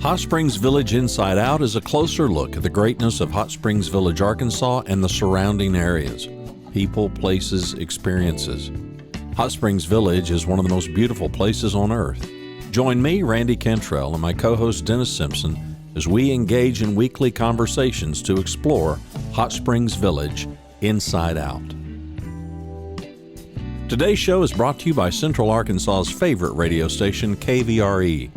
Hot Springs Village Inside Out is a closer look at the greatness of Hot Springs Village, Arkansas and the surrounding areas. People, places, experiences. Hot Springs Village is one of the most beautiful places on earth. Join me, Randy Cantrell, and my co-host Dennis Simpson as we engage in weekly conversations to explore Hot Springs Village Inside Out. Today's show is brought to you by Central Arkansas's favorite radio station, KVRE.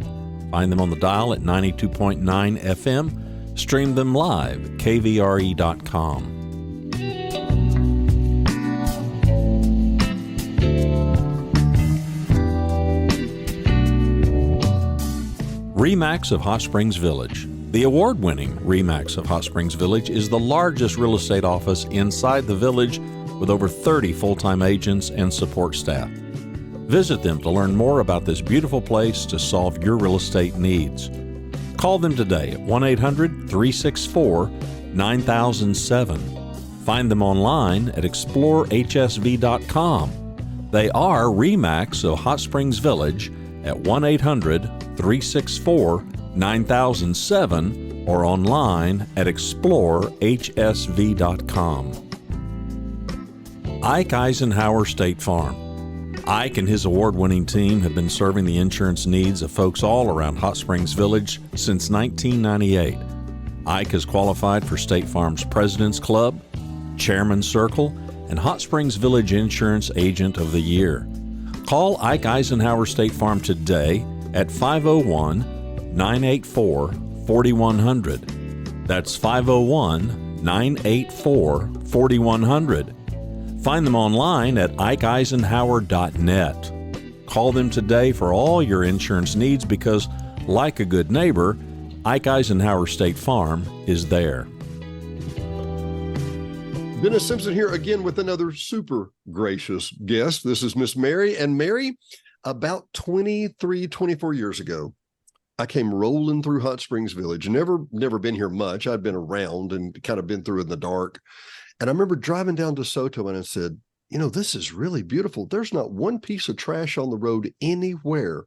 Find them on the dial at 92.9 FM. Stream them live at kvre.com. RE/MAX of Hot Springs Village. The award-winning RE/MAX of Hot Springs Village is the largest real estate office inside the village with over 30 full-time agents and support staff. Visit them to learn more about this beautiful place to solve your real estate needs. Call them today at 1-800-364-9007. Find them online at explorehsv.com. They are RE/MAX of Hot Springs Village at 1-800-364-9007 or online at explorehsv.com. Ike Eisenhower State Farm. Ike and his award-winning team have been serving the insurance needs of folks all around Hot Springs Village since 1998. Ike has qualified for State Farm's President's Club, Chairman's Circle, and Hot Springs Village Insurance Agent of the Year. Call Ike Eisenhower State Farm today at 501-984-4100. That's 501-984-4100. Find them online at ikeeisenhower.net. Call them today for all your insurance needs because, like a good neighbor, Ike Eisenhower State Farm is there. Dennis Simpson here again with another super gracious guest. This is Miss Mary. And Mary, about 23, 24 years ago, I came rolling through Hot Springs Village. Never been here much. I'd been around and kind of been through in the dark. And I remember driving down DeSoto and I said, you know, this is really beautiful. There's not one piece of trash on the road anywhere.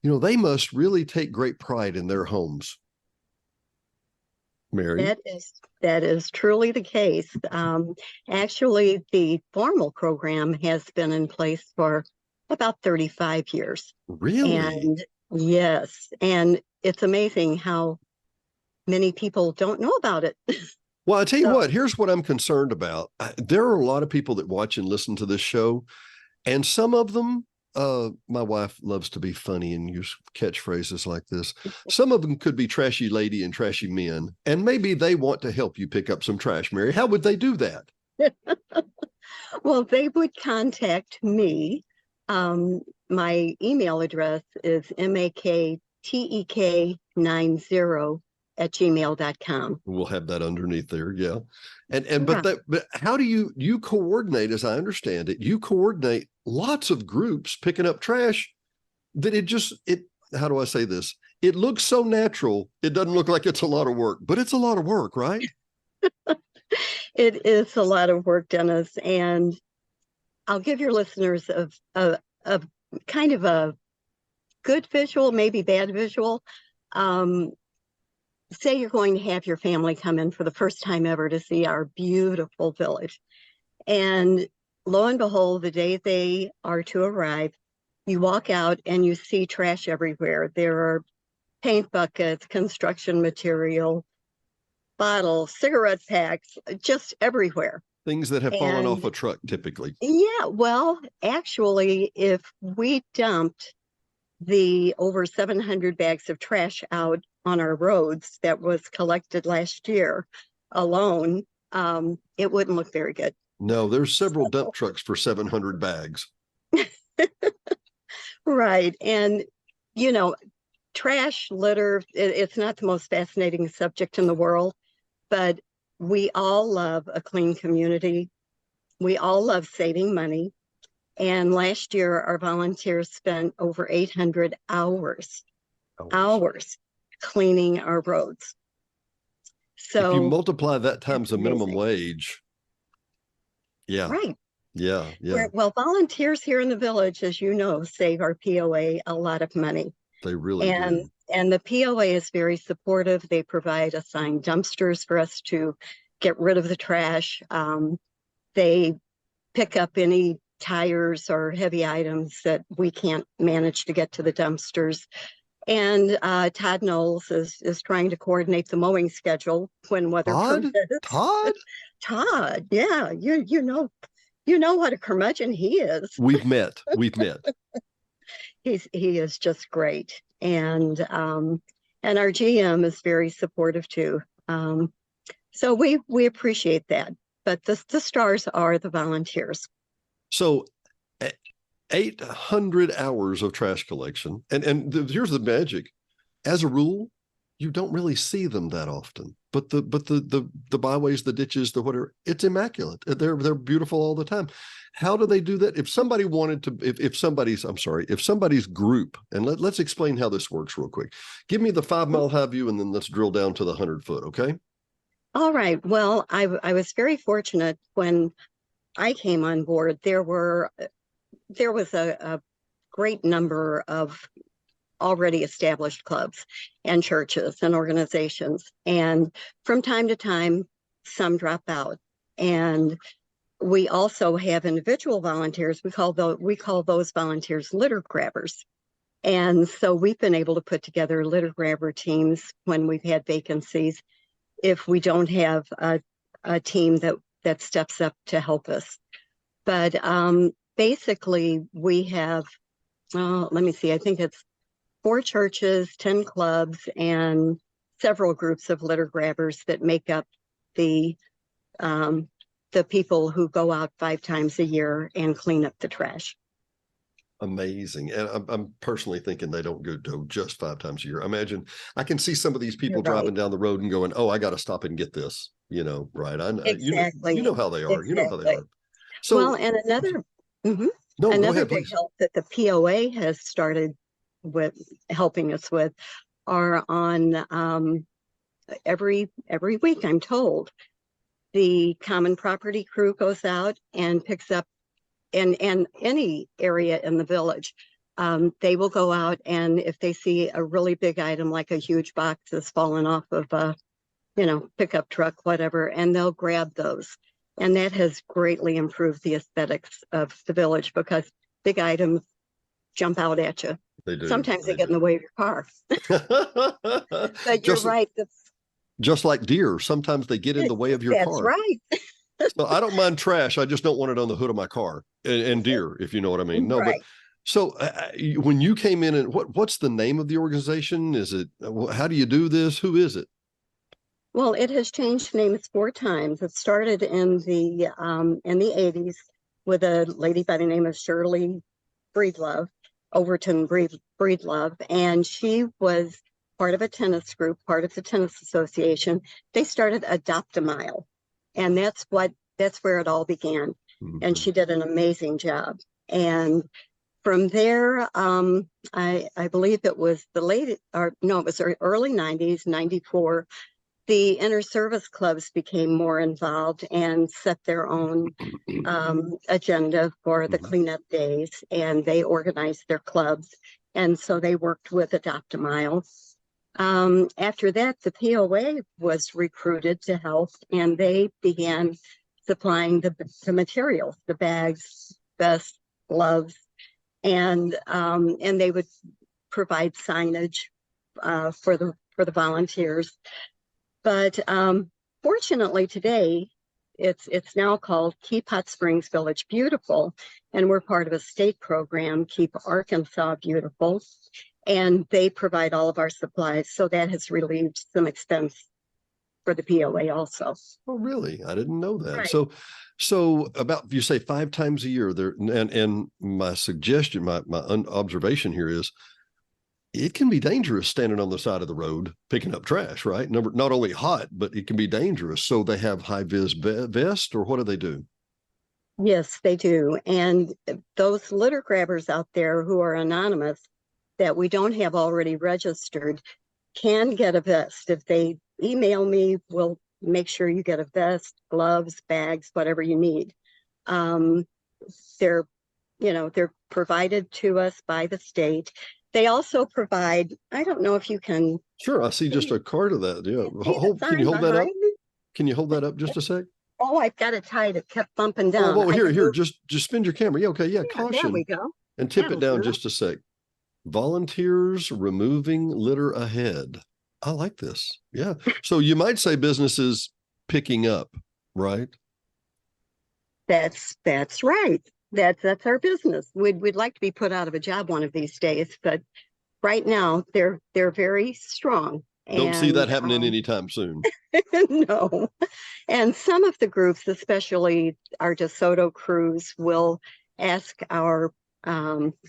You know, they must really take great pride in their homes. Mary? That is truly the case. Actually, the formal program has been in place for about 35 years. Really? And yes, and it's amazing how many people don't know about it. Well, I tell you what, here's what I'm concerned about. There are a lot of people that watch and listen to this show, and some of them, my wife loves to be funny and use catchphrases like this. Some of them could be trashy lady and trashy men, and maybe they want to help you pick up some trash, Mary. How would they do that? Well, they would contact me. My email address is maktek90@gmail.com. We'll have that underneath there. Yeah. But how do you coordinate, as I understand it, you coordinate lots of groups picking up trash that how do I say this? It looks so natural. It doesn't look like it's a lot of work, but it's a lot of work, right? It is a lot of work, Dennis. And I'll give your listeners a kind of a good visual, maybe bad visual. Say you're going to have your family come in for the first time ever to see our beautiful village. And lo and behold, the day they are to arrive, you walk out and you see trash everywhere. There are paint buckets, construction material, bottles, cigarette packs, just everywhere. Things that have fallen off a truck typically. Yeah, well, actually, if we dumped the over 700 bags of trash out on our roads that was collected last year alone, it wouldn't look very good. No, there's several dump trucks for 700 bags. Right. And, you know, trash, litter, it's not the most fascinating subject in the world, but we all love a clean community. We all love saving money. And last year, our volunteers spent over 800 hours cleaning our roads. So if you multiply that times the minimum wage. Yeah. Right. Yeah. Yeah. Well, volunteers here in the village, as you know, save our POA a lot of money. They really and do. And the POA is very supportive. They provide assigned dumpsters for us to get rid of the trash. They pick up any tires or heavy items that we can't manage to get to the dumpsters. And Todd Knowles is trying to coordinate the mowing schedule when weather Todd? permits. Todd? Todd, yeah, you know what a curmudgeon he is. We've met. He is just great, and our GM is very supportive too. So we appreciate that. But the stars are the volunteers. So 800 hours of trash collection. And here's the magic. As a rule, you don't really see them that often. But the byways, the ditches, the whatever, it's immaculate. They're beautiful all the time. How do they do that? If somebody wanted to, if somebody's group, and let's explain how this works real quick. Give me the 5 mile high view, and then let's drill down to the 100-foot, okay? All right. Well, I was very fortunate when I came on board. There was a great number of already established clubs and churches and organizations. And from time to time, some drop out. And we also have individual volunteers. We call those volunteers litter grabbers. And so we've been able to put together litter grabber teams when we've had vacancies, if we don't have a team that steps up to help us. But basically, we have, let me see, I think it's 4 churches, 10 clubs, and several groups of litter grabbers that make up the people who go out 5 times a year and clean up the trash. Amazing. And I'm personally thinking they don't go just 5 times a year. Imagine, I can see some of these people driving down the road and going, oh, I got to stop and get this, right? Exactly. You know how they are. Exactly. You know how they are. So, well, and another big help that the POA has started with helping us with are on every week, I'm told, the common property crew goes out and picks up in any area in the village. They will go out, and if they see a really big item, like a huge box that's fallen off of a pickup truck, whatever, and they'll grab those. And that has greatly improved the aesthetics of the village, because big items jump out at you. They do. Sometimes they get in the way of your car. But you're right. Just like deer, sometimes they get in the way of your car. That's right. So I don't mind trash. I just don't want it on the hood of my car. And deer, if you know what I mean. No, right. But so when you came in, and what's the name of the organization? Is it, how do you do this? Who is it? Well, it has changed names 4 times. It started in the 80s with a lady by the name of Shirley Overton Breedlove, and she was part of a tennis group, part of the tennis association. They started Adopt a Mile, and that's where it all began. Mm-hmm. And she did an amazing job. And from there, I believe it was it was early 90s, 94. The inter-service clubs became more involved and set their own agenda for the cleanup days, and they organized their clubs. And so they worked with Adopt a Mile. After that, the POA was recruited to help, and they began supplying the materials, the bags, vests, gloves, and they would provide signage for the volunteers. But fortunately today, it's now called Keep Hot Springs Village Beautiful, and we're part of a state program, Keep Arkansas Beautiful, and they provide all of our supplies. So that has relieved some expense for the POA also. Oh, really? I didn't know that. Right. So about, you say 5 times a year there, and my suggestion, my observation here is, it can be dangerous standing on the side of the road picking up trash, right? Not only hot, but it can be dangerous. So they have high-vis vest, or what do they do? Yes, they do. And those litter grabbers out there who are anonymous, that we don't have already registered, can get a vest. If they email me, we'll make sure you get a vest, gloves, bags, whatever you need. They're provided to us by the state. They also provide, I don't know if you can Sure, I see just a card of that. Yeah. see the Can you sign hold that up? behind me. Can you hold that up just a sec? Oh, I've got it tied. It kept bumping Oh, down. well, I here, can here, move. just spin your camera. Yeah, okay, yeah, Yeah, there we caution. go. And tip it That'll down do it. just a sec. Volunteers removing litter ahead. I like this. Yeah. So you might say business is picking up, right? That's right. That's our business. We'd like to be put out of a job one of these days, but right now they're very strong. Don't see that And happening anytime soon. no. And some of the groups, especially our DeSoto crews, will ask our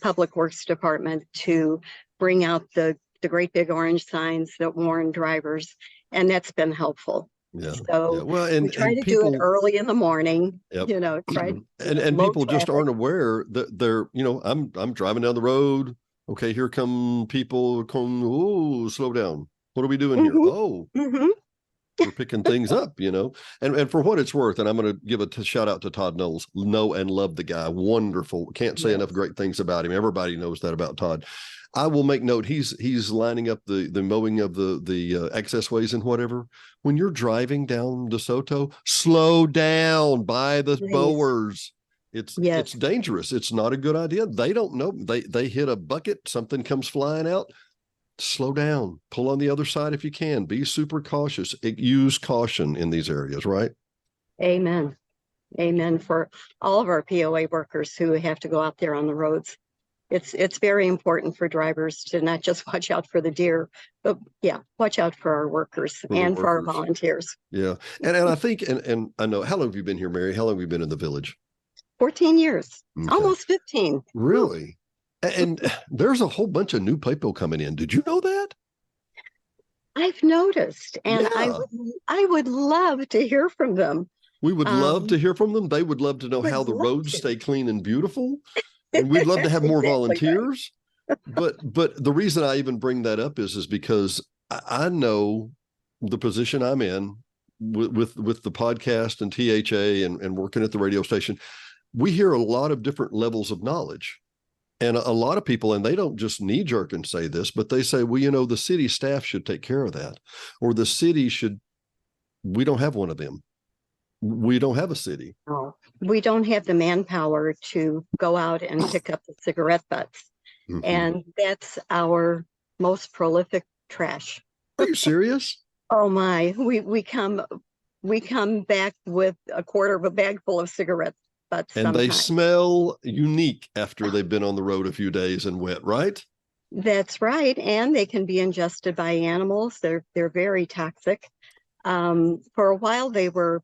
public works department to bring out the great big orange signs that warn drivers, and that's been helpful. Yeah. So Yeah. Well, we try and to do it people, early in the morning, yep. try And low people just traffic. aren't aware that they're, I'm driving down the road. Okay, here come people come, oh, slow down. What are we doing here? Oh, we're picking things up, and for what it's worth, and I'm going to give a shout out to Todd Knowles. Know and love the guy. Wonderful. Can't say enough great things about him. Everybody knows that about Todd. I will make note. He's lining up the mowing of the access ways and whatever. When you're driving down DeSoto, slow down by the mowers. It's dangerous. It's not a good idea. They don't know. They hit a bucket, something comes flying out. Slow down, pull on the other side if you can. Be super cautious. Use caution in these areas, right? Amen. Amen for all of our POA workers who have to go out there on the roads. It's very important for drivers to not just watch out for the deer, but watch out for our workers and for our volunteers. Yeah. And I think, and I know, how long have you been here, Mary? How long have you been in the village? 14 years, Okay. almost 15. Really? And there's a whole bunch of new people coming in. Did you know that? I've noticed, and I would love to hear from them. We would love to hear from them. They would love to know how the roads stay clean and beautiful. And we'd love to have more volunteers. Right. But the reason I even bring that up is because I know the position I'm in with the podcast and THA and working at the radio station. We hear a lot of different levels of knowledge. And a lot of people, and they don't just knee jerk and say this, but they say, well, the city staff should take care of that. Or the city should, we don't have one of them. We don't have a city. No, we don't have the manpower to go out and pick up the cigarette butts. And that's our most prolific trash. Are you serious? Oh my, we come back with a quarter of a bag full of cigarettes. And sometimes they smell unique after they've been on the road a few days and wet, right? That's right. And they can be ingested by animals. They're very toxic. For a while, they were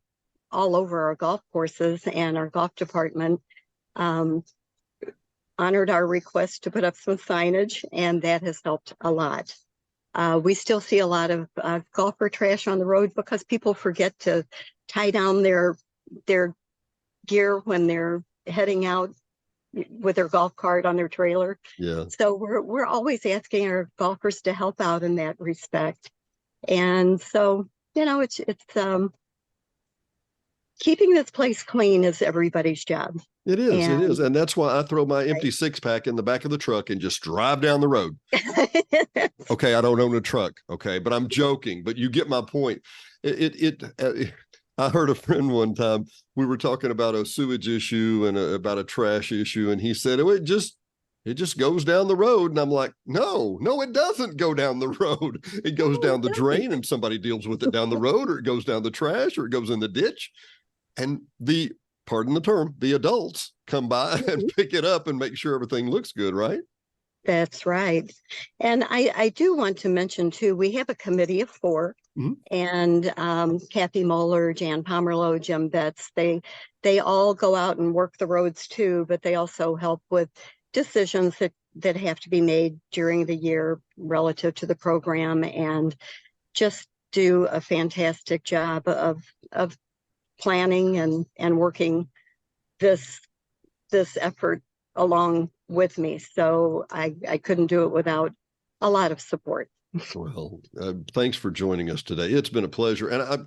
all over our golf courses, and our golf department honored our request to put up some signage, and that has helped a lot. We still see a lot of golfer trash on the road because people forget to tie down their gear when they're heading out with their golf cart on their trailer. Yeah. So we're always asking our golfers to help out in that respect. And so, it's keeping this place clean is everybody's job. It is. And that's why I throw my empty six-pack in the back of the truck and just drive down the road. Okay, I don't own a truck. Okay, but I'm joking. But you get my point. I heard a friend one time, we were talking about a sewage issue and about a trash issue. And he said, it just goes down the road. And I'm like, no, it doesn't go down the road. It goes down the drain and somebody deals with it down the road, or it goes down the trash, or it goes in the ditch. And pardon the term, the adults come by and pick it up and make sure everything looks good, right? That's right. And I do want to mention too, we have a committee of 4. And Kathy Moeller, Jan Pomerlow, Jim Betts, they all go out and work the roads too, but they also help with decisions that have to be made during the year relative to the program, and just do a fantastic job of planning and working this effort along with me. So I couldn't do it without a lot of support. Well, thanks for joining us today. It's been a pleasure. And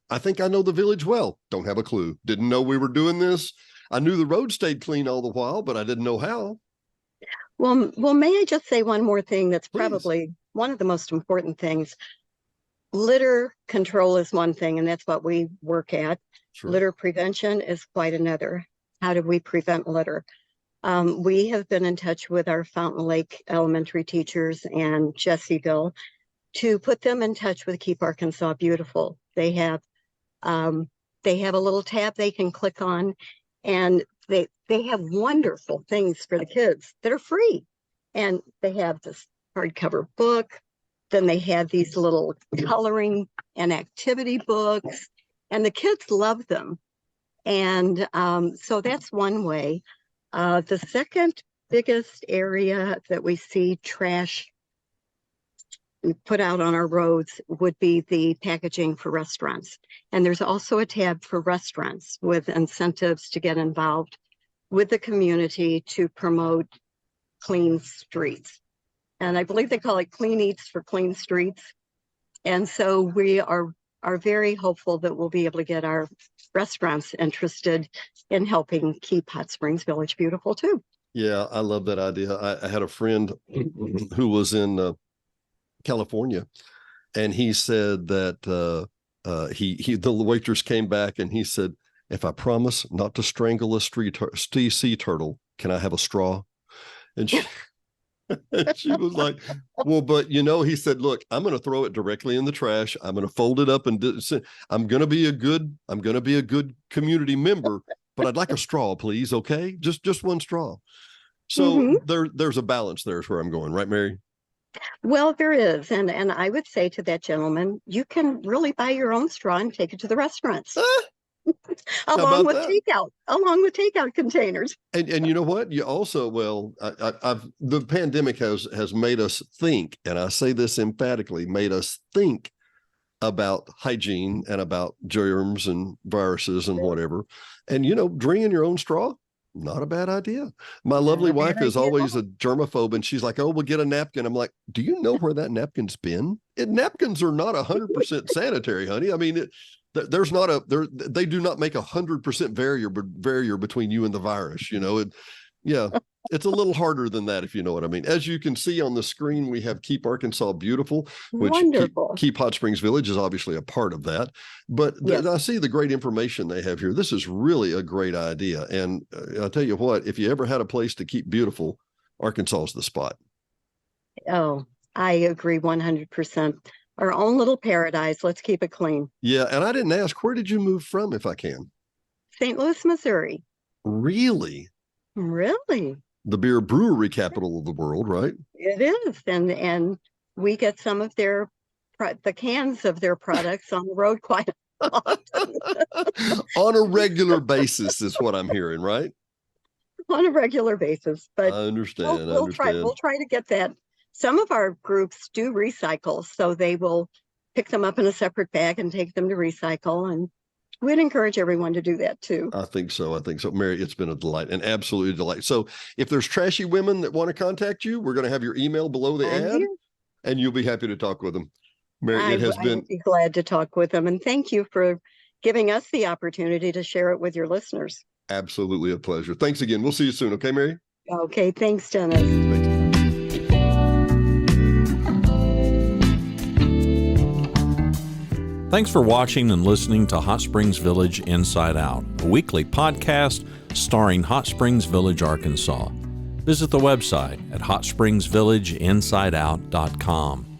I think I know the village well. Don't have a clue. Didn't know we were doing this. I knew the road stayed clean all the while, but I didn't know how. Well, may I just say one more thing that's Please. probably one of the most important things? Litter control is one thing, and that's what we work at. Sure. Litter prevention is quite another. How do we prevent litter? We have been in touch with our Fountain Lake elementary teachers and Jessieville to put them in touch with Keep Arkansas Beautiful. They have a little tab they can click on, and they have wonderful things for the kids that are free. And they have this hardcover book. Then they have these little coloring and activity books, and the kids love them. And so that's one way. The second biggest area that we see trash put out on our roads would be the packaging for restaurants. And there's also a tab for restaurants with incentives to get involved with the community to promote clean streets. And I believe they call it Clean Eats for Clean Streets. And so we are very hopeful that we'll be able to get our restaurants interested in helping keep Hot Springs Village beautiful too. Yeah, I love that idea. I had a friend who was in California, and he said that the waitress came back and he said, "If I promise not to strangle a sea turtle, can I have a straw?" And she was like, "Well, but he said, look, I'm going to throw it directly in the trash. I'm going to fold it up and I'm going to be a good community member, but I'd like a straw, please. Okay. Just one straw." So there's a balance there is where I'm going, right, Mary? Well, there is. And I would say to that gentleman, you can really buy your own straw and take it to the restaurants. along with takeout containers. And you know what? You also, the pandemic has made us think, and I say this emphatically, made us think about hygiene and about germs and viruses and whatever. And bringing your own straw, not a bad idea. My lovely wife is always a germaphobe, and she's like, "Oh, we'll get a napkin." I'm like, "Do you know where that napkin's been? Napkins are not 100% sanitary, honey. I mean, they do not make 100% barrier between you and the virus. It's a little harder than that, if you know what I mean. As you can see on the screen, we have Keep Arkansas Beautiful, which Keep Hot Springs Village is obviously a part of that. But yes. I see the great information they have here. This is really a great idea. And I'll tell you what, if you ever had a place to keep beautiful, Arkansas is the spot. Oh, I agree 100%. Our own little paradise. Let's keep it clean. Yeah. And I didn't ask, where did you move from, if I can? St. Louis, Missouri. Really? Really? The beer brewery capital of the world, right? It is. And we get some of the cans of their products on the road quite often. On a regular basis is what I'm hearing, right? On a regular basis. But I understand. We'll try to get that. Some of our groups do recycle, so they will pick them up in a separate bag and take them to recycle. And we'd encourage everyone to do that too. I think so. Mary, it's been a delight, an absolute delight. So if there's trashy women that want to contact you, we're going to have your email below the ad, and you'll be happy to talk with them. Mary, I would be glad to talk with them. And thank you for giving us the opportunity to share it with your listeners. Absolutely a pleasure. Thanks again. We'll see you soon. Okay, Mary? Okay. Thanks, Dennis. Thank you. Thanks for watching and listening to Hot Springs Village Inside Out, a weekly podcast starring Hot Springs Village, Arkansas. Visit the website at hotspringsvillageinsideout.com.